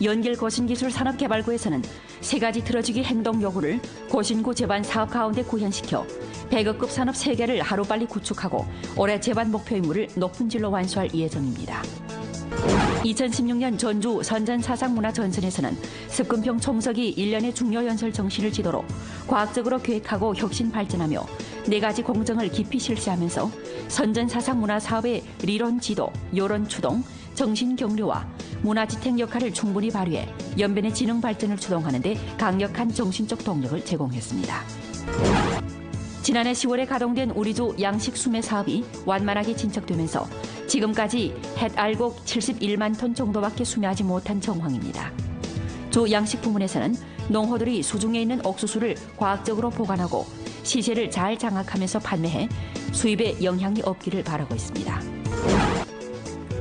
연길 고신기술산업개발구에서는 세 가지 틀어지기 행동 요구를 고신구 제반 사업 가운데 구현시켜 100억급 산업 3개를 하루빨리 구축하고 올해 제반 목표 임무를 높은 질로 완수할 예정입니다. 2016년 전주 선전사상문화전선에서는 습근평 총석이 1년의 중요연설 정신을 지도로 과학적으로 계획하고 혁신 발전하며 4가지 공정을 깊이 실시하면서 선전사상문화 사업의 리론 지도, 요론 추동, 정신 격려와 문화지탱 역할을 충분히 발휘해 연변의 지능 발전을 추동하는 데 강력한 정신적 동력을 제공했습니다. 지난해 10월에 가동된 우리주 양식 수매 사업이 완만하게 진척되면서 지금까지 햇알곡 71만 톤 정도밖에 수매하지 못한 정황입니다. 주 양식 부문에서는 농호들이 수중에 있는 옥수수를 과학적으로 보관하고 시세를 잘 장악하면서 판매해 수입에 영향이 없기를 바라고 있습니다.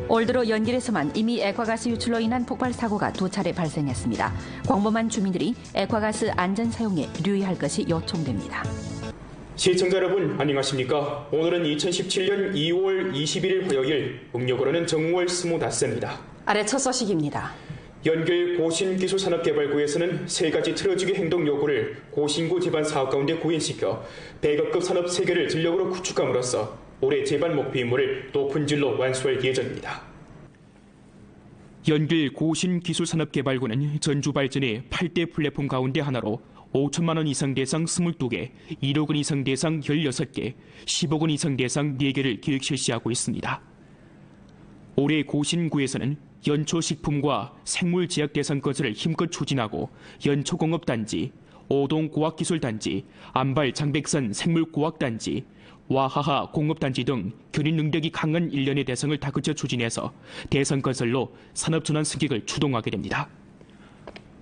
올 들어 연길에서만 이미 액화가스 유출로 인한 폭발 사고가 2차례 발생했습니다. 광범한 주민들이 액화가스 안전 사용에留意할 것이 요청됩니다. 시청자 여러분 안녕하십니까? 오늘은 2017년 2월 21일 화요일, 음력으로는 정월 25입니다. 아래 첫 소식입니다. 연길 고신기술산업개발구에서는 3가지 틀어지기 행동 요구를 고신구 제반 사업 가운데 구현시켜 100억급 산업 3개를 전력으로 구축함으로써 올해 제반 목표 임무를 높은 질로 완수할 예정입니다. 연길 고신기술산업개발구는 전주 발전의 8대 플랫폼 가운데 하나로 5천만 원 이상 대상 22개, 1억 원 이상 대상 16개, 10억 원 이상 대상 4개를 기획 실시하고 있습니다. 올해 고신구에서는 연초식품과 생물제약 대상 건설을 힘껏 추진하고 연초공업단지, 오동고학기술단지, 안발장백산 생물고학단지, 와하하 공업단지 등 견인 능력이 강한 일련의 대상을 다그쳐 추진해서 대상 건설로 산업전환 승격을 추동하게 됩니다.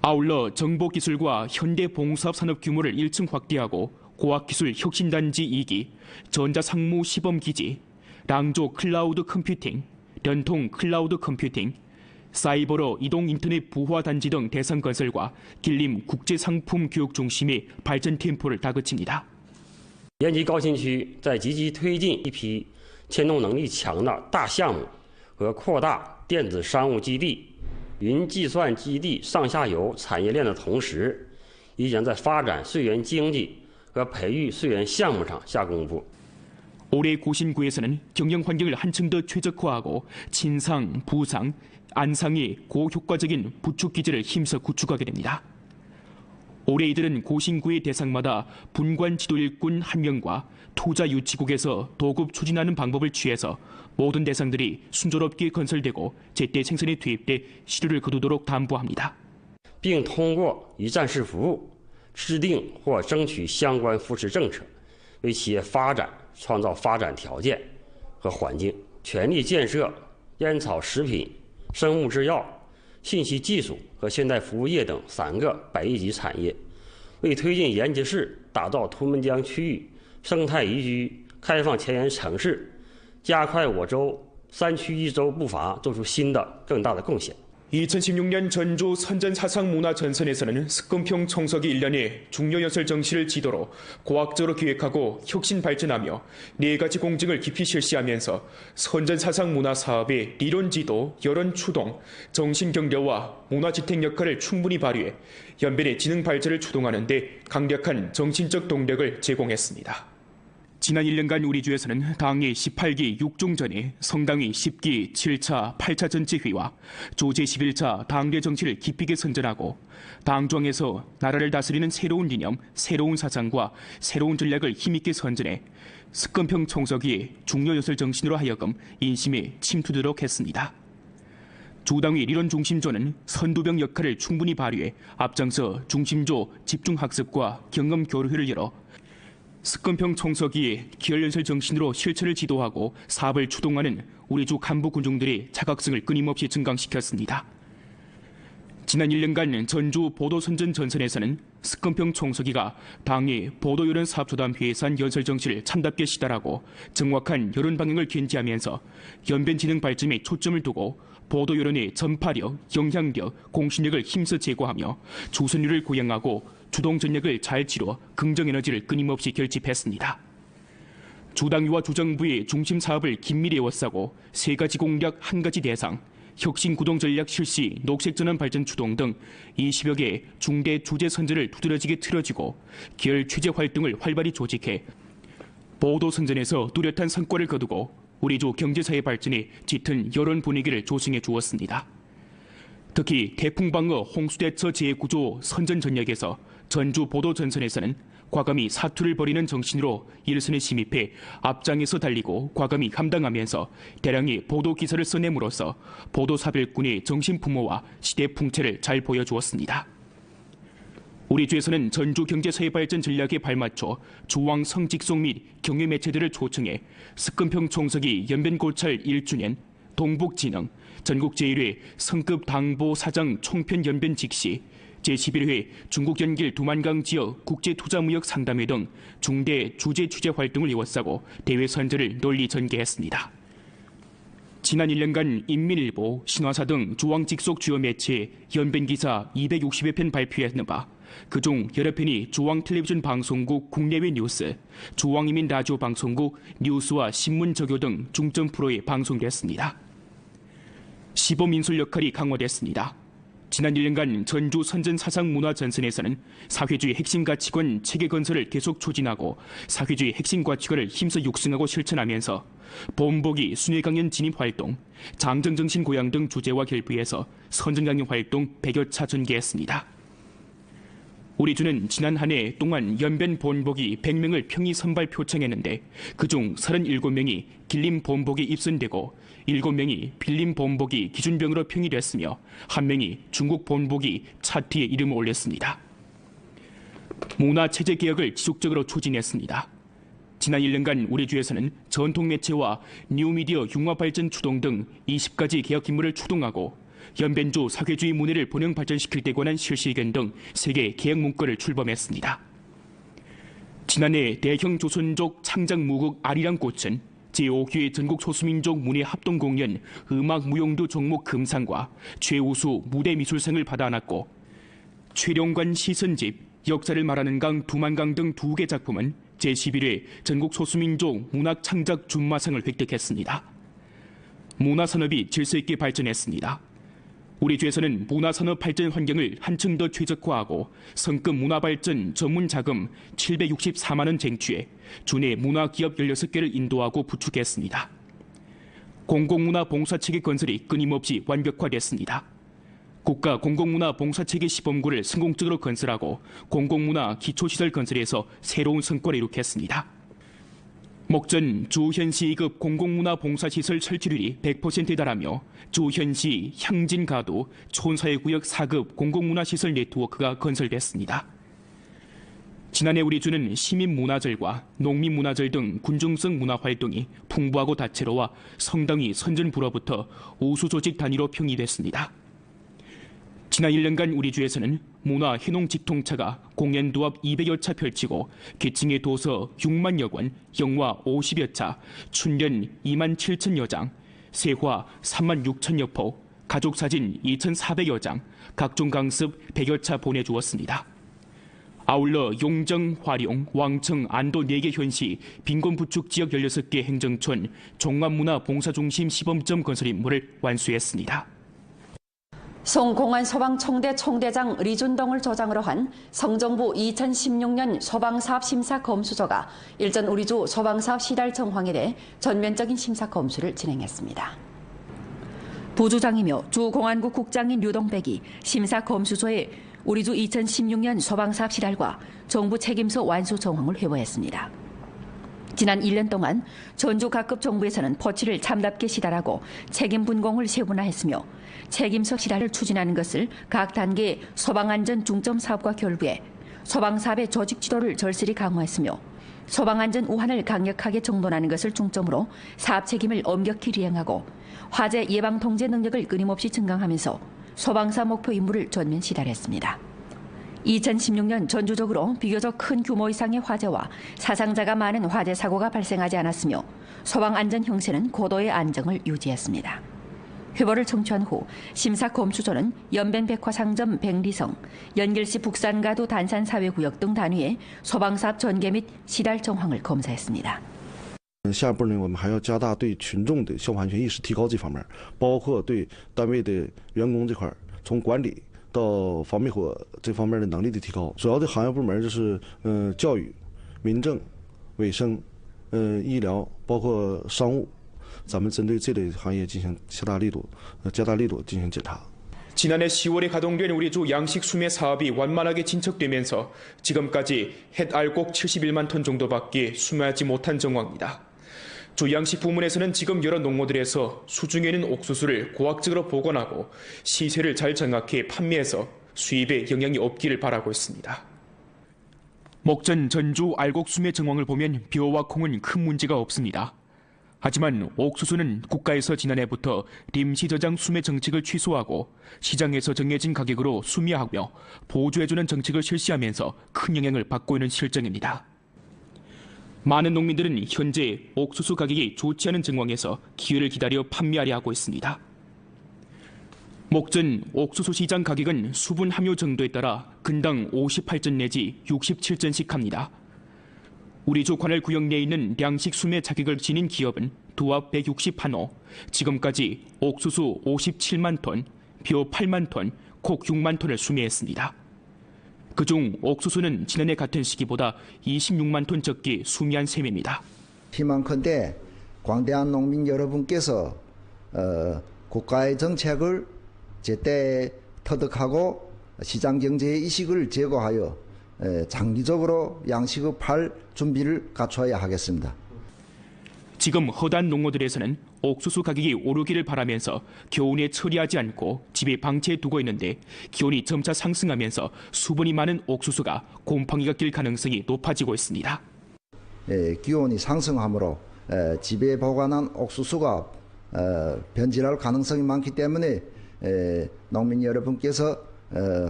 아울러 정보기술과 현대봉사업 산업 규모를 1층 확대하고 고학기술 혁신단지 2기, 전자상무 시범기지, 랑조 클라우드 컴퓨팅, 연통 클라우드 컴퓨팅, 사이버로 이동 인터넷 부화단지 등 대상 건설과 길림 국제상품 교육 중심의 발전 템포를 다그칩니다. 延吉高新区在积极推进一批牵动能力强的大项目和扩大电子商务基地、云计算基地上下游产业链的同时，已经在发展溯源经济和培育溯源项目上下功夫。 올해 고신구에서는 경영 환경을 한층 더 최적화하고 친상, 부상, 안상의 고효과적인 부축 기지를 힘써 구축하게 됩니다. 올해 이들은 고신구의 대상마다 분관 지도 일꾼 1명과 투자 유치국에서 도급 추진하는 방법을 취해서 모든 대상들이 순조롭게 건설되고 제때 생산에 투입돼 실효를 거두도록 담보합니다. 并通过一站式服务制定或争取相关扶持政策，为企业发展创造发展条件和环境，全力建设烟草食品、生物制药、信息技术和现代服务业等3个100亿级产业，为推进延吉市打造图们江区域生态宜居、开放前沿城市，加快我州3区1州步伐做出新的更大的贡献。 2016년 전주 선전사상문화전선에서는 습근평 총석이 1년의 중요연설 정시를 지도로 과학적으로 기획하고 혁신 발전하며 4가지 공정을 깊이 실시하면서 선전사상문화 사업의 리론 지도, 여론 추동, 정신 격려와 문화지탱 역할을 충분히 발휘해 연변의 지능 발전을 추동하는 데 강력한 정신적 동력을 제공했습니다. 지난 1년간 우리 주에서는 당의 18기 6중전에 성당의 10기 7차 8차 전체회의와 조 제11차 당대 정치를 깊이 있게 선전하고 당중에서 나라를 다스리는 새로운 이념, 새로운 사상과 새로운 전략을 힘있게 선전해 습근평 총석이 중요연설 정신으로 하여금 인심에 침투도록 했습니다. 주당의 리론 중심조는 선두병 역할을 충분히 발휘해 앞장서 중심조 집중학습과 경험 교류회를 열어 습근평 총석이 기열연설 정신으로 실천을 지도하고 사업을 추동하는 우리 주 간부 군중들의 자각성을 끊임없이 증강시켰습니다. 지난 1년간 전주 보도선전 전선에서는 습근평 총석이가 당의 보도여론 사업조담회에 산 연설 정신을 참답게 시달하고 정확한 여론 방향을 견지하면서 연변 지능 발전에 초점을 두고 보도여론의 전파력, 영향력, 공신력을 힘써 제고하며 주선율을 고양하고 주동 전략을 잘 치러 긍정에너지를 끊임없이 결집했습니다. 주당위와 주정부의 중심 사업을 긴밀히 에워싸고 3가지 공약 1가지 대상, 혁신구동 전략 실시, 녹색전환 발전 추동 등 20여 개 중대 주제 선전을 두드러지게 틀어지고 계열 취재 활동을 활발히 조직해 보도 선전에서 뚜렷한 성과를 거두고 우리 주 경제사회 발전에 짙은 여론 분위기를 조성해 주었습니다. 특히 태풍방어 홍수대처 재구조 선전 전략에서 전주 보도 전선에서는 과감히 사투를 벌이는 정신으로 일선에 침입해 앞장에서 달리고 과감히 감당하면서 대량의 보도 기사를 써냄으로써 보도사별군의 정신부모와 시대 풍채를 잘 보여주었습니다. 우리 주에서는 전주 경제사회 발전 전략에 발맞춰 조왕 성직송 및 경외 매체들을 초청해 습근평 총서기 연변고찰 1주년, 동북진흥, 전국 제1회 성급 당보 사장 총편 연변 직시, 제11회 중국 연길 두만강 지역 국제투자무역 상담회 등 중대 주제 취재 활동을 이어싸고 대회 선전을 널리 전개했습니다. 지난 1년간 인민일보, 신화사 등 조왕 직속 주요 매체에 연변 기사 260여 편 발표했는 바 그중 여러 편이 조왕 텔레비전 방송국 국내외 뉴스, 조왕이민 라디오 방송국 뉴스와 신문 저교 등 중점 프로에 방송됐습니다. 시범인솔 역할이 강화됐습니다. 지난 1년간 전주 선전 사상 문화 전선에서는 사회주의 핵심 가치관 체계 건설을 계속 추진하고 사회주의 핵심 가치관을 힘써 육성하고 실천하면서 본보기 순회 강연 진입 활동, 장정정신 고양 등 주제와 결부해서 선전 강연 활동 100여 차 전개했습니다. 우리 주는 지난 한 해 동안 연변 본보기 100명을 평의 선발 표창했는데 그중 37명이 길림 본보기 입선되고 7명이 빌림 본보기 기준병으로 평의됐으며 1명이 중국 본보기 차트에 이름을 올렸습니다. 문화체제 개혁을 지속적으로 추진했습니다. 지난 1년간 우리 주에서는 전통매체와 뉴미디어 융화 발전 추동 등 20가지 개혁 임무를 추동하고 연변주 사회주의 문화를 본영 발전시킬 때 관한 실시의견 등 3개 개혁 문건을 출범했습니다. 지난해 대형 조선족 창작 무국 아리랑 꽃은 제5회 전국 소수민족 문예 합동공연 음악 무용두 종목 금상과 최우수 무대미술상을 받아 안았고 최룡관 시선집, 역사를 말하는 강 두만강 등 2개 작품은 제11회 전국 소수민족 문학 창작 준마상을 획득했습니다. 문화산업이 질서 있게 발전했습니다. 우리 주에서는 문화산업 발전 환경을 한층 더 최적화하고 성급 문화발전 전문 자금 764만 원 쟁취해 주내 문화기업 16개를 인도하고 구축했습니다. 공공문화 봉사체계 건설이 끊임없이 완벽화됐습니다. 국가 공공문화 봉사체계 시범구를 성공적으로 건설하고 공공문화 기초시설 건설에서 새로운 성과를 이룩했습니다. 목전 주현시 2급 공공문화 봉사시설 설치률이 100%에 달하며 주현시 향진가도 촌사회구역 4급 공공문화시설 네트워크가 건설됐습니다. 지난해 우리 주는 시민문화절과 농민문화절 등 군중성 문화활동이 풍부하고 다채로워 성당위 선전부로부터 우수조직 단위로 평의됐습니다. 지난 1년간 우리 주에서는 문화 해농직통차가 공연 도합 200여 차 펼치고 계층의 도서 6만여 권, 영화 50여 차, 춘련 2만 7천여 장, 세화 3만 6천여 포, 가족사진 2,400여 장, 각종 강습 100여 차 보내주었습니다. 아울러 용정, 화룡, 왕청, 안도 4개 현시, 빈곤부축지역 16개 행정촌, 종합문화봉사중심 시범점 건설 임무를 완수했습니다. 송공안 소방총대 총대장 리준동을 조장으로 한 성정부 2016년 소방사업 심사 검수조가 일전 우리주 소방사업 시달 정황에 대해 전면적인 심사 검수를 진행했습니다. 부주장이며 주공안국 국장인 류동백이 심사 검수조에 우리주 2016년 소방사업 시달과 정부 책임서 완수 정황을 회부했습니다. 지난 1년 동안 전주 각급 정부에서는 포치를 참답게 시달하고 책임 분공을 세분화했으며 책임서 시달을 추진하는 것을 각 단계의 소방안전 중점 사업과 결부해 소방사업의 조직 지도를 절실히 강화했으며 소방안전 우환을 강력하게 정돈하는 것을 중점으로 사업 책임을 엄격히 이행하고 화재 예방 통제 능력을 끊임없이 증강하면서 소방사 목표 임무를 전면 시달했습니다. 2016년 전주적으로 비교적 큰 규모 이상의 화재와 사상자가 많은 화재 사고가 발생하지 않았으며 소방 안전 형세는 고도의 안정을 유지했습니다. 회보를 청취한 후 심사 검수조는 연변백화상점 백리성, 연길시 북산가도 단산사회구역 등 단위의 소방사업 전개 및 시달 정황을 검사했습니다. 下一步呢，我们还要加大对群众的消防安全意识提高这方面，包括对单位的员工这块，从管理到防灭火这方面的能力的提高。主要的行业部门就是教育、民政、卫生、医疗，包括商务，咱们针对这类行业进行加大力度进行检查。 지난해 10월에 가동된 우리주 양식 수매 사업이 완만하게 진척되면서 지금까지 햇 알곡 71만 톤 정도밖에 수매하지 못한 정황입니다. 주 양식 부문에서는 지금 여러 농어들에서 수중에 있는 옥수수를 고학적으로 보관하고 시세를 잘 장악해 판매해서 수입에 영향이 없기를 바라고 있습니다. 목전 전주 알곡 수매 정황을 보면 벼와 콩은 큰 문제가 없습니다. 하지만 옥수수는 국가에서 지난해부터 임시 저장 수매 정책을 취소하고 시장에서 정해진 가격으로 수매하며 보조해주는 정책을 실시하면서 큰 영향을 받고 있는 실정입니다. 많은 농민들은 현재 옥수수 가격이 좋지 않은 정황에서 기회를 기다려 판매하려 하고 있습니다. 목전 옥수수 시장 가격은 수분 함유 정도에 따라 근당 58전 내지 67전씩 합니다. 우리주 관할구역 내에 있는 양식 수매 자격을 지닌 기업은 도합 161호, 지금까지 옥수수 57만 톤, 벼 8만 톤, 콕 6만 톤을 수매했습니다. 그중 옥수수는 지난해 같은 시기보다 26만 톤 적게 수매한 셈입니다. 희망컨대 광대한 농민 여러분께서 국가의 정책을 제때 터득하고 시장경제의 이식을 제거하여 장기적으로 양식을 팔 준비를 갖춰야 하겠습니다. 지금 허다한 농어들에서는 옥수수 가격이 오르기를 바라면서 겨우내 처리하지 않고 집에 방치해 두고 있는데 기온이 점차 상승하면서 수분이 많은 옥수수가 곰팡이가 낄 가능성이 높아지고 있습니다. 기온이 상승하므로 집에 보관한 옥수수가 변질할 가능성이 많기 때문에 농민 여러분께서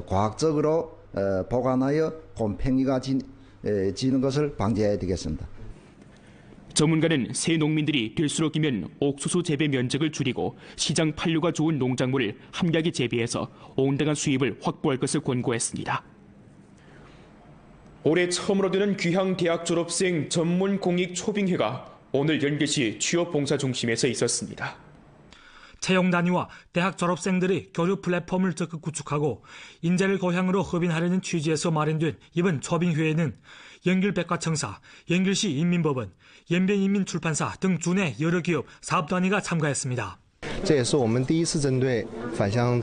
과학적으로 보관하여 곰팡이가 지는 것을 방지해야 되겠습니다. 전문가는 새 농민들이 될수록이면 옥수수 재배 면적을 줄이고 시장 판로가 좋은 농작물을 함량하게 재배해서 온당한 수입을 확보할 것을 권고했습니다. 올해 처음으로 되는 귀향 대학 졸업생 전문 공익 초빙회가 오늘 연계시 취업봉사중심에서 있었습니다. 채용 단위와 대학 졸업생들의 교류 플랫폼을 적극 구축하고 인재를 고향으로 흡인하려는 취지에서 마련된 이번 초빙회에는 연길백과청사, 연길시 인민법원, 연변인민출판사 등 주내 여러 기업 사업단위가 참가했습니다. 这也是我们第一次针对返乡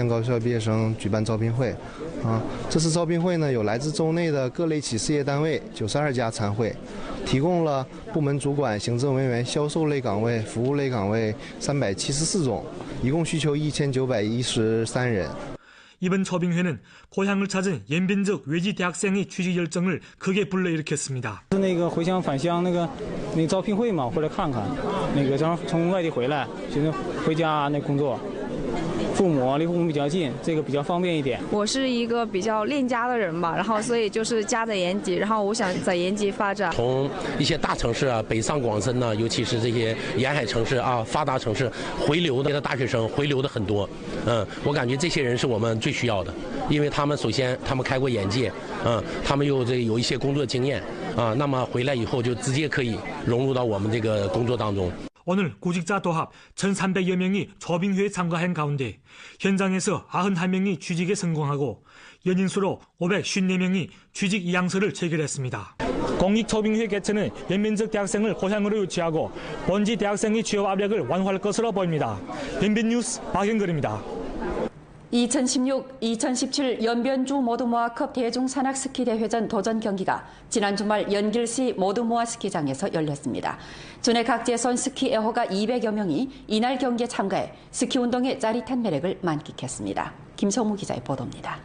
高校毕业生举办招聘会这次招聘会呢，有来自州内的各类企事业单位92家参会，提供了部门主管、行政人员、销售类岗位、服务类岗位374种，一共需求1913人。 이번 초빙회는 고향을 찾은 연변적 외지 대학생의 취직 열정을 크게 불러일으켰습니다. 那个回乡返乡那个招聘会嘛，回来看看，正好从外地回来，觉得回家工作，父母离父母比较近，这个比较方便一点。我是一个比较恋家的人吧，然后所以就是家在延吉，然后我想在延吉发展。从一些大城市啊，北上广深呢，尤其是这些沿海城市啊，发达城市回流的大学生回流的很多。我感觉这些人是我们最需要的，因为他们首先他们开过眼界，他们有一些工作经验那么回来以后就直接可以融入到我们这个工作当中。 오늘 구직자 도합 1,300여 명이 초빙회에 참가한 가운데 현장에서 91명이 취직에 성공하고 연인수로 554명이 취직 이양서를 체결했습니다. 공익초빙회 개최는 연변적 대학생을 고향으로 유치하고 본지 대학생의 취업 압력을 완화할 것으로 보입니다. 연변뉴스 박영걸입니다. 2016-2017 연변주 모두모아컵 대중산악 스키 대회전 도전 경기가 지난 주말 연길시 모두모아 스키장에서 열렸습니다. 주내 각지에선 스키 애호가 200여 명이 이날 경기에 참가해 스키 운동의 짜릿한 매력을 만끽했습니다. 김성무 기자의 보도입니다.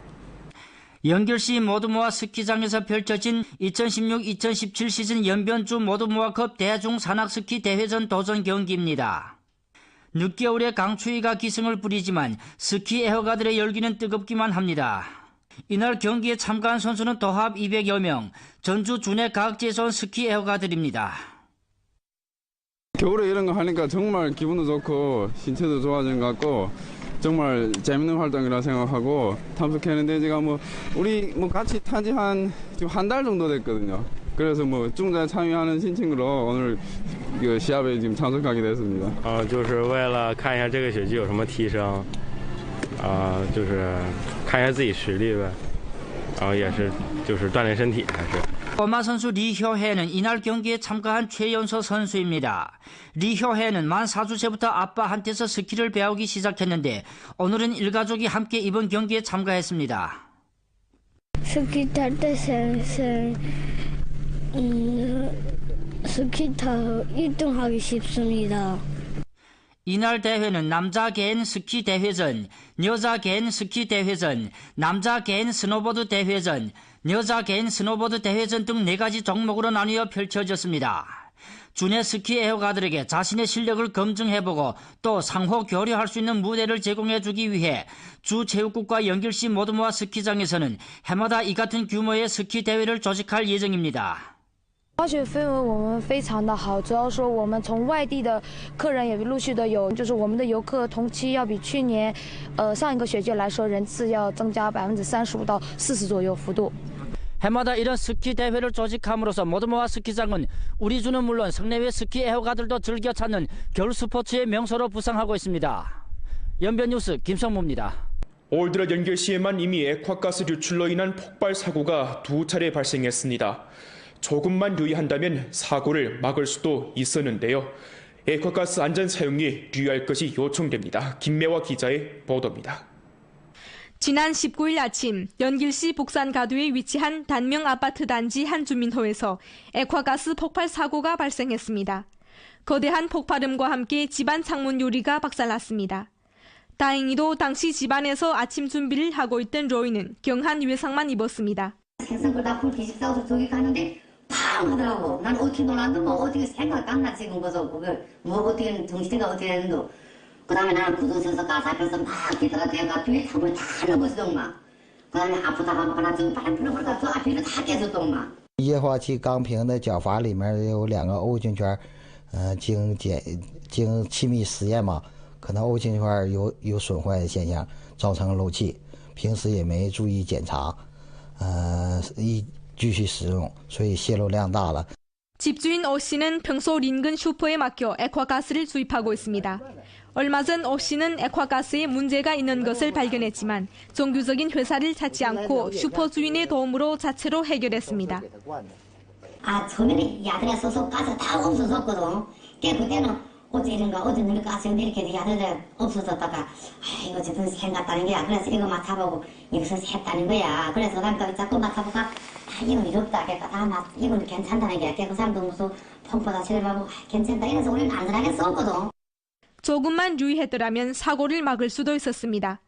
연길시 모두모아 스키장에서 펼쳐진 2016-2017 시즌 연변주 모두모아컵 대중산악 스키 대회전 도전 경기입니다. 늦겨울에 강추위가 기승을 부리지만 스키 애호가들의 열기는 뜨겁기만 합니다. 이날 경기에 참가한 선수는 도합 200여 명, 전주 주내 각지에서 온 스키 애호가들입니다. 겨울에 이런 거 하니까 정말 기분도 좋고 신체도 좋아진 것 같고 정말 재밌는 활동이라 생각하고 참석했는데 제가 우리 같이 탄지 한 달 정도 됐거든요. 그래서 뭐 중단 참여하는心情으로 오늘 그 시합에 지금 참석하게 됐습니다. 就是为了看一下这个雪具有什么提升，就是看一下自己实力呗，然后也是就是锻炼身体还是。 꼬마 선수 리효혜는 이날 경기에 참가한 최연소 선수입니다. 리효혜는 만 4주째부터 아빠한테서 스키를 배우기 시작했는데 오늘은 일가족이 함께 이번 경기에 참가했습니다. 스키 탈 때 스키 타서 1등하기 쉽습니다. 이날 대회는 남자 개인 스키 대회전, 여자 개인 스키 대회전, 남자 개인 스노보드 대회전, 여자 개인 스노보드 대회전 등 4가지 종목으로 나뉘어 펼쳐졌습니다. 주내 스키 애호가들에게 자신의 실력을 검증해보고 또 상호 교류할 수 있는 무대를 제공해주기 위해 주 체육국과 연길시 모두모아 스키장에서는 해마다 이 같은 규모의 스키 대회를 조직할 예정입니다. 滑雪氛围我们非常的好，主要说我们从外地的客人也陆续的有，就是我们的游客同期要比去年，上一个雪季来说人次要增加35%到40%左右幅度。 해마다 이런 스키 대회를 조직함으로써 모두모아 스키장은 우리 주는 물론 성내외 스키 애호가들도 즐겨 찾는 겨울 스포츠의 명소로 부상하고 있습니다. 연변뉴스 김성무입니다. 올 들어 연결시에만 이미 액화가스 유출로 인한 폭발 사고가 2차례 발생했습니다. 조금만 유의한다면 사고를 막을 수도 있었는데요. 액화가스 안전 사용이 유의할 것이 요청됩니다. 김매화 기자의 보도입니다. 지난 19일 아침 연길시 복산가도에 위치한 단명 아파트 단지 한 주민호에서 액화가스 폭발 사고가 발생했습니다. 거대한 폭발음과 함께 집안 창문 유리가 박살났습니다. 다행히도 당시 집안에서 아침 준비를 하고 있던 로이는 경한 외상만 입었습니다. 생선걸 다 불 뒤집사서 저기 가는데 팡 하더라고. 난 어떻게 놀았는데 뭐 어떻게 생각 안 나 지금 그래서 그걸 뭐 어떻게 정신가 어떻게 했는데 그 다음에 나는 구두서서 가서 앞에서 막 뒤돌아대가 뒤에 창문을 다 넣었어 막. 그 다음에 아프다가 막 나 지금 바람 불어버리니까 저 앞에를 다 깨졌어 막. 液化气钢瓶的脚阀里面有2个 O 型圈，经气密实验嘛，可能 O 型圈有损坏的现象，造成漏气。平时也没注意检查，继续使用，所以泄漏量大了。 집주인 오 씨는 평소 인근 슈퍼에 맡겨 액화가스를 주입하고 있습니다. 얼마 전 오 씨는 액화가스에 문제가 있는 것을 발견했지만 정규적인 회사를 찾지 않고 슈퍼 주인의 도움으로 자체로 해결했습니다. 처음에는 야들에 써서 가스 다 없어졌거든. 그때는 어제 이런가 어제 늘 가스가 이렇게 야들에 없어졌다가 이거 제대로 생각다는 거야. 그래서 이거 맡아보고 여기서 했다는 거야. 그래서 그러니까 자꾸 맡아보니까 이건 이렇다. 그러니까 이건 괜찮다는 거야. 그 사람도 무슨 펌프다 실험하고 괜찮다. 이래서 우리는 안전하게 썼거든. 조금만 유의했더라면 사고를 막을 수도 있었습니다.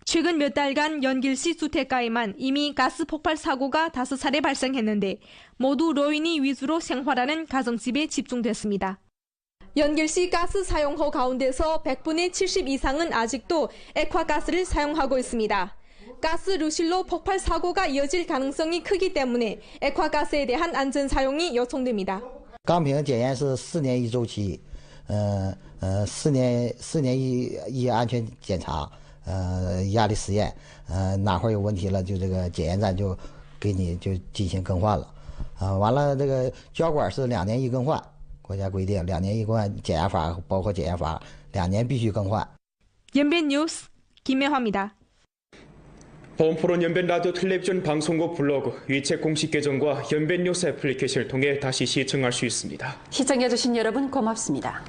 최근 몇 달간 연길시 주택가에만 이미 가스 폭발 사고가 5차례 발생했는데 모두 로인이 위주로 생활하는 가정집에 집중됐습니다. 연길시 가스 사용호 가운데서 100분의 70 이상은 아직도 액화가스를 사용하고 있습니다. 가스 루실로 폭발 사고가 이어질 가능성이 크기 때문에 액화가스에 대한 안전 사용이 요청됩니다. 钢瓶检验是4年一周期，4年一安全检查，压力实验，哪块有问题了，就这个检验站就给你就进行更换了，完了这个胶管是2年一更换，国家规定2年一更换，检验阀包括检验阀2年必须更换。 연변 뉴스 김매화입니다. 범프론 연변 라디오 텔레비전 방송국 블로그 위챗 공식 계정과 연변 뉴스 애플리케이션을 통해 다시 시청할 수 있습니다. 시청해주신 여러분 고맙습니다.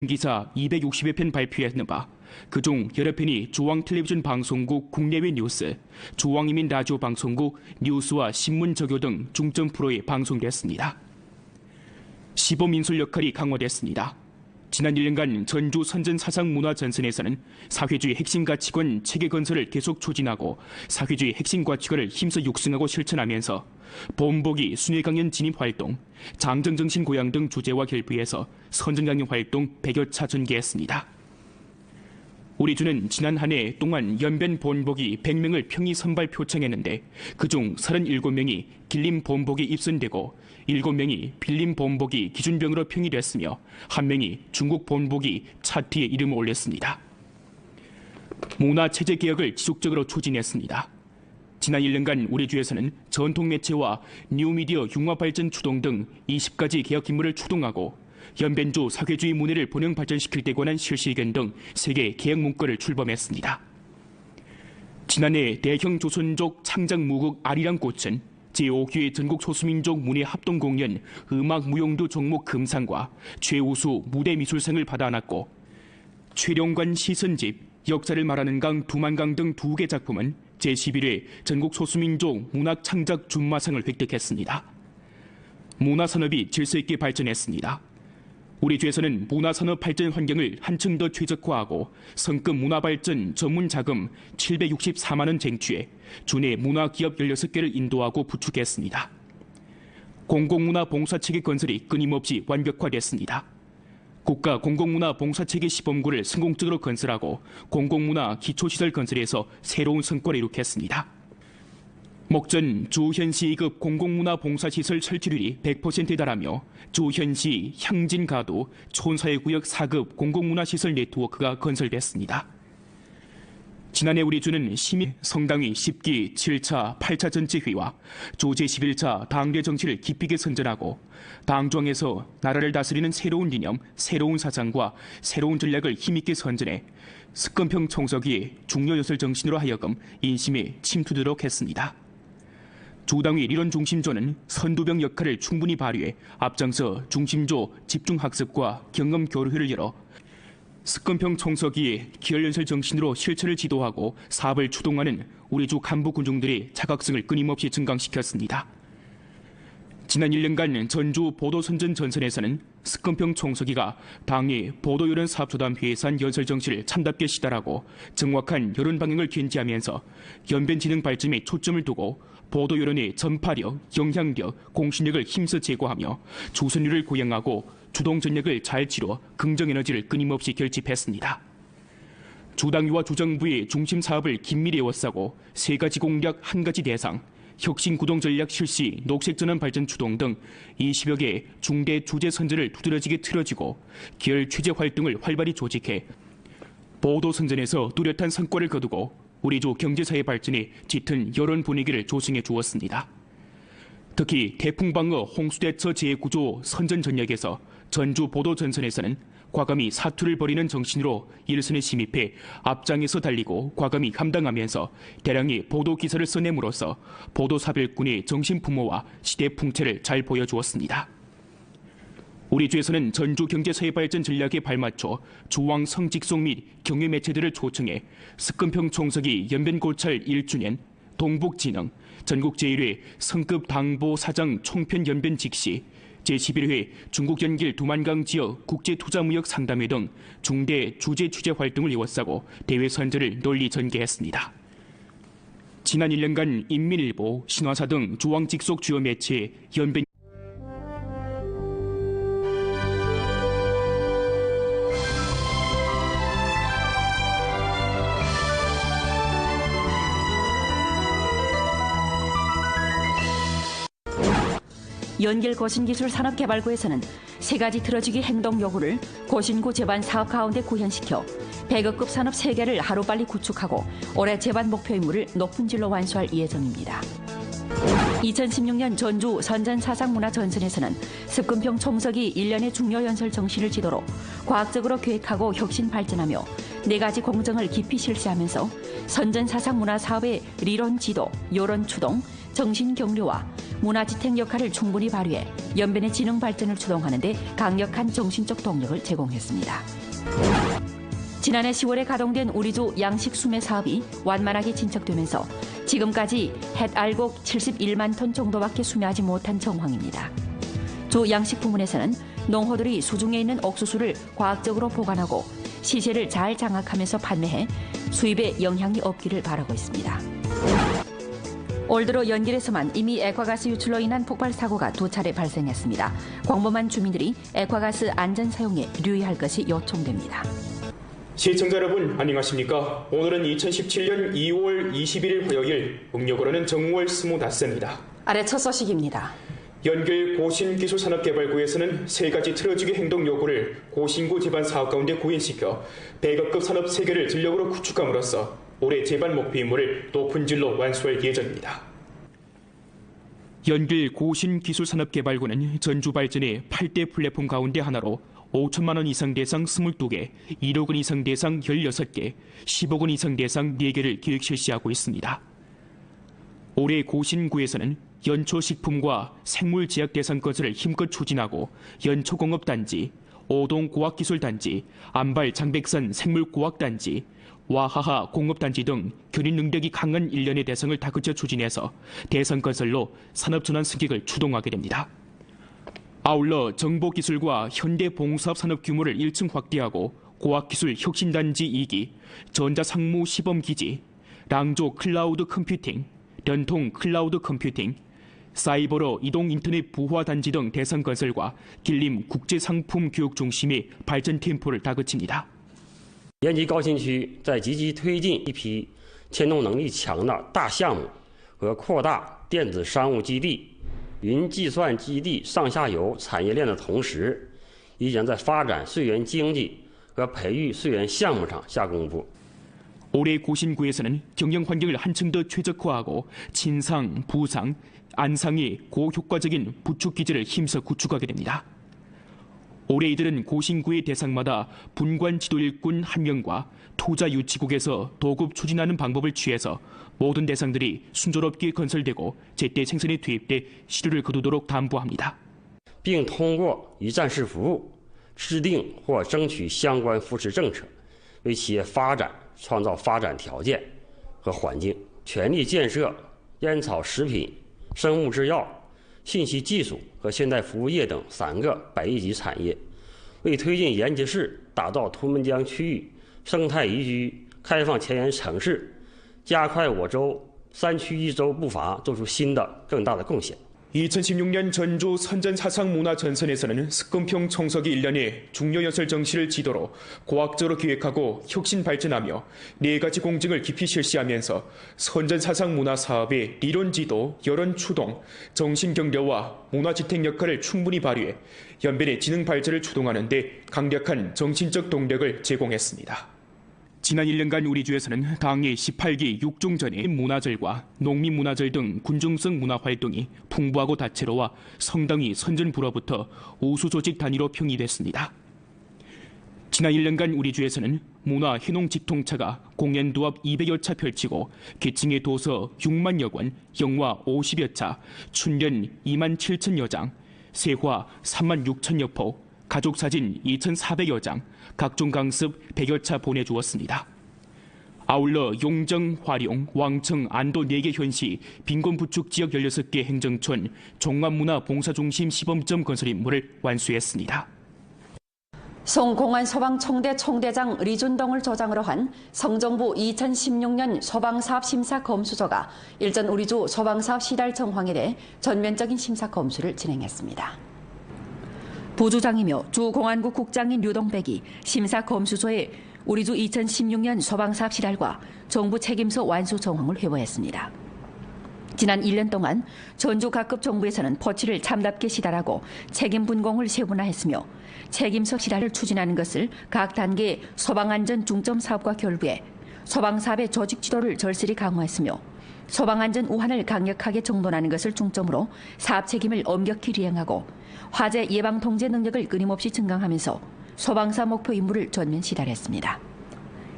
기사 260여 편 발표했는 바 그중 여러 편이 중앙텔레비전 방송국 국내외 뉴스, 중앙인민 라디오 방송국 뉴스와 신문 저교 등 중점 프로에 방송됐습니다. 시범인술 역할이 강화됐습니다. 지난 1년간 전주 선전사상문화전선에서는 사회주의 핵심 가치관 체계 건설을 계속 추진하고 사회주의 핵심 가치관을 힘써 육성하고 실천하면서 본보기 순회강연 진입 활동, 장정정신 고양 등 주제와 결부해서 선전강연 활동 100여 차 전개했습니다. 우리 주는 지난 한 해 동안 연변 본보기 100명을 평의 선발 표창했는데 그중 37명이 길림 본보기 입선되고 7명이 빌림 본보기 기준병으로 평의됐으며 1명이 중국 본보기 차트에 이름을 올렸습니다. 문화체제 개혁을 지속적으로 추진했습니다. 지난 1년간 우리 주에서는 전통매체와 뉴미디어 융합발전 추동 등 20가지 개혁 임무를 추동하고 연변주 사회주의 문화를 본영 발전시킬 때 관한 실시의견 등 3개 개혁 문구를 출범했습니다. 지난해 대형 조선족 창작 무극 아리랑 꽃은 제5기회 전국 소수민족 문예 합동공연 음악 무용도 종목 금상과 최우수 무대미술상을 받아 안았고 최룡관 시선집, 역사를 말하는 강 두만강 등 2개 작품은 제11회 전국 소수민족 문학 창작 준마상을 획득했습니다. 문화산업이 질서 있게 발전했습니다. 우리 주에서는 문화산업 발전 환경을 한층 더 최적화하고 성급 문화발전 전문 자금 764만 원 쟁취해 주내 문화기업 16개를 인도하고 구축했습니다. 공공문화 봉사체계 건설이 끊임없이 완벽화됐습니다. 국가 공공문화 봉사체계 시범구를 성공적으로 건설하고 공공문화 기초시설 건설에서 새로운 성과를 이룩했습니다. 목전 주현시 2급 공공문화 봉사시설 설치율이 100%에 달하며 주현시 향진가도 촌사회구역 4급 공공문화시설 네트워크가 건설됐습니다. 지난해 우리 주는 시민 성당위 10기 7차 8차 전체회의와 조제 11차 당대 정치를 깊이 있게 선전하고 당중에서 나라를 다스리는 새로운 이념, 새로운 사상과 새로운 전략을 힘있게 선전해 습건평 총서기의 중요요설 정신으로 하여금 인심에 침투도록 했습니다. 주당위 리론 중심조는 선두병 역할을 충분히 발휘해 앞장서 중심조 집중학습과 경험 교류회를 열어 습건평 총서기의 기혈연설 정신으로 실천을 지도하고 사업을 추동하는 우리 주 간부 군중들의 자각성을 끊임없이 증강시켰습니다. 지난 1년간 전주 보도선전 전선에서는 습건평 총서기가 당의 보도여론 사업조담회에서 한 연설 정신을 참답게 시달하고 정확한 여론 방향을 견지하면서 연변진흥 발전에 초점을 두고 보도여론의 전파력, 영향력, 공신력을 힘써 제고하며 조선율을 고양하고 주동 전략을 잘 치러 긍정에너지를 끊임없이 결집했습니다. 주당위와 주정부의 중심 사업을 긴밀히 에워싸고 3가지 공략 1가지 대상, 혁신 구동 전략 실시, 녹색전환 발전 추동 등 20여 개의 중대 주제 선전을 두드러지게 틀어지고 계열 취재 활동을 활발히 조직해 보도 선전에서 뚜렷한 성과를 거두고 우리 주 경제사회 발전에 짙은 여론 분위기를 조성해 주었습니다. 특히 태풍방어 홍수대처 제9조 선전 전략에서 전주 보도 전선에서는 과감히 사투를 벌이는 정신으로 일선에 침입해 앞장에서 달리고 과감히 감당하면서 대량의 보도 기사를 써냄으로써 보도사별군의 정신풍모와 시대 풍채를 잘 보여주었습니다. 우리 주에서는 전주 경제사회발전 전략에 발맞춰 주왕 성직송 및 경외 매체들을 초청해 습건평 총서기 연변고찰 1주년, 동북진흥, 전국 제1회 성급 당보 사장 총편 연변 직시, 제11회 중국 연길 두만강 지역 국제투자무역 상담회 등 중대 주제 취재 활동을 이어싸고 대회 선전을 널리 전개했습니다. 지난 1년간 인민일보, 신화사 등 주왕 직속 주요 매체의 연변 연길 거신기술 산업개발구에서는 3가지 틀어지기 행동 요구를 고신구 제반 사업 가운데 구현시켜 100억급 산업 3개를 하루빨리 구축하고 올해 제반 목표 임무를 높은 질로 완수할 예정입니다. 2016년 전주 선전사상문화전선에서는 습건평 총서기 1년의 중요연설 정신을 지도로 과학적으로 계획하고 혁신 발전하며 4가지 공정을 깊이 실시하면서 선전사상문화 사업의 리론 지도, 여론 추동, 정신 격려와 문화지탱 역할을 충분히 발휘해 연변의 지능 발전을 추동하는 데 강력한 정신적 동력을 제공했습니다. 지난해 10월에 가동된 우리조 양식 수매 사업이 완만하게 진척되면서 지금까지 햇 알곡 71만 톤 정도밖에 수매하지 못한 정황입니다. 조 양식 부문에서는 농호들이 수중에 있는 옥수수를 과학적으로 보관하고 시세를 잘 장악하면서 판매해 수입에 영향이 없기를 바라고 있습니다. 올 들어 연길에서만 이미 액화가스 유출로 인한 폭발 사고가 2차례 발생했습니다. 광범한 주민들이 액화가스 안전 사용에 유의할 것이 요청됩니다. 시청자 여러분 안녕하십니까? 오늘은 2017년 2월 21일 화요일, 음력으로는 정월 25입니다. 아래 첫 소식입니다. 연길 고신기술산업개발구에서는 3가지 틀어주기 행동 요구를 고신구 제반 사업 가운데 구현시켜 100억급 산업 세계를 전력으로 구축함으로써 올해 제반 목표 임무를 높은 질로 완수할 예정입니다. 연길 고신기술산업개발구는 전주 발전의 8대 플랫폼 가운데 하나로 5천만 원 이상 대상 22개, 1억 원 이상 대상 16개, 10억 원 이상 대상 4개를 기획 실시하고 있습니다. 올해 고신구에서는 연초식품과 생물제약 대상 건설을 힘껏 추진하고 연초공업단지, 오동고학기술단지, 안발장백산 생물고학단지, 와하하 공업단지 등 견인 능력이 강한 일련의 대상을 다그쳐 추진해서 대상 건설로 산업전환 승격을 추동하게 됩니다. 아울러 정보기술과 현대봉사업 산업 규모를 1층 확대하고 고학기술 혁신단지 2기, 전자상무 시범기지, 랑조 클라우드 컴퓨팅, 연통 클라우드 컴퓨팅, 사이버로 이동 인터넷 부화단지 등 대상 건설과 길림 국제상품 교육 중심의 발전 템포를 다그칩니다. 延吉高新区在积极推进一批牵动能力强的大项目和扩大电子商务基地、云计算基地上下游产业链的同时，已经在发展溯源经济和培育溯源项目上下功夫。 올해 고신구에서는 경영 환경을 한층 더 최적화하고 친상, 부상, 안상의 고효과적인 부축 기지를 힘써 구축하게 됩니다. 올해 이들은 고신구의 대상마다 분관 지도 일꾼 1명과 투자 유치국에서 도급 추진하는 방법을 취해서 모든 대상들이 순조롭게 건설되고 제때 생산에 투입돼 시료를 거두도록 담보합니다. 并通过一站式服务制定或争取相关扶持政策，为企业发展创造发展条件和环境，全力建设烟草食品、生物制药、信息技术和现代服务业等3个100亿级产业，为推进延吉市打造图们江区域生态宜居、开放前沿城市，加快我州3区1州步伐，做出新的更大的贡献。 2016년 전주 선전사상문화전선에서는 스금평 청소기 1년에 중요연설 정시를 지도로 고학적으로 기획하고 혁신 발전하며 4가지 공정을 깊이 실시하면서 선전사상문화 사업의 리론 지도, 여론 추동, 정신 경려와 문화지탱 역할을 충분히 발휘해 연변의 지능 발전을 추동하는 데 강력한 정신적 동력을 제공했습니다. 지난 1년간 우리 주에서는 당의 18기 6중전의 문화절과 농민문화절 등 군중성 문화활동이 풍부하고 다채로워 성당위 선전부로부터 우수조직 단위로 평의됐습니다. 지난 1년간 우리 주에서는 문화해농직통차가 공연도합 200여 차 펼치고 계층의 도서 6만여 권, 영화 50여 차, 춘련 2만 7천여 장, 세화 3만 6천여 포, 가족사진 2,400여 장, 각종 강습 100여 차 보내주었습니다. 아울러 용정, 화룡, 왕청, 안도 4개 현시, 빈곤부축지역 16개 행정촌, 종합문화봉사중심 시범점 건설 임무를 완수했습니다. 송공안 소방총대 총대장 리준동을 조장으로 한 성정부 2016년 소방사업 심사 검수조가 일전 우리주 소방사업 시달 정황에 대해 전면적인 심사 검수를 진행했습니다. 부주장이며 주공안국 국장인 류동백이 심사 검수소에 우리주 2016년 소방사업 시달과 정부 책임서 완수 정황을 회부했습니다. 지난 1년 동안 전주 각급 정부에서는 포치를 참답게 시달하고 책임 분공을 세분화했으며 책임서 시달을 추진하는 것을 각 단계 소방안전 중점 사업과 결부해 소방사업의 조직 지도를 절실히 강화했으며 소방안전 우환을 강력하게 정돈하는 것을 중점으로 사업 책임을 엄격히 이행하고 화재 예방 통제 능력을 끊임없이 증강하면서 소방사 목표 임무를 전면 시달했습니다.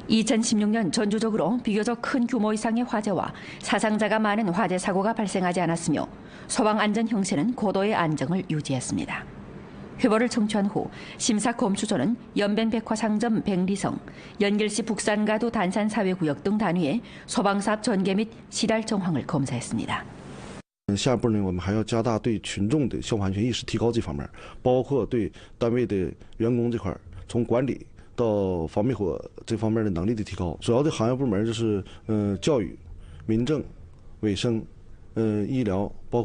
2016년 전주적으로 비교적 큰 규모 이상의 화재와 사상자가 많은 화재 사고가 발생하지 않았으며 소방 안전 형세는 고도의 안정을 유지했습니다. 회보를 청취한 후 심사검수조는 연변백화상점 백리성, 연길시 북산가도 단산사회구역 등 단위의 소방사업 전개 및 시달 정황을 검사했습니다. 下一步呢，我们还要加大对群众的消防安全意识提高这方面，包括对单位的员工这块，从管理到防灭火这方面的能力的提高。主要的行业部门就是教育、民政、卫生、医疗，包括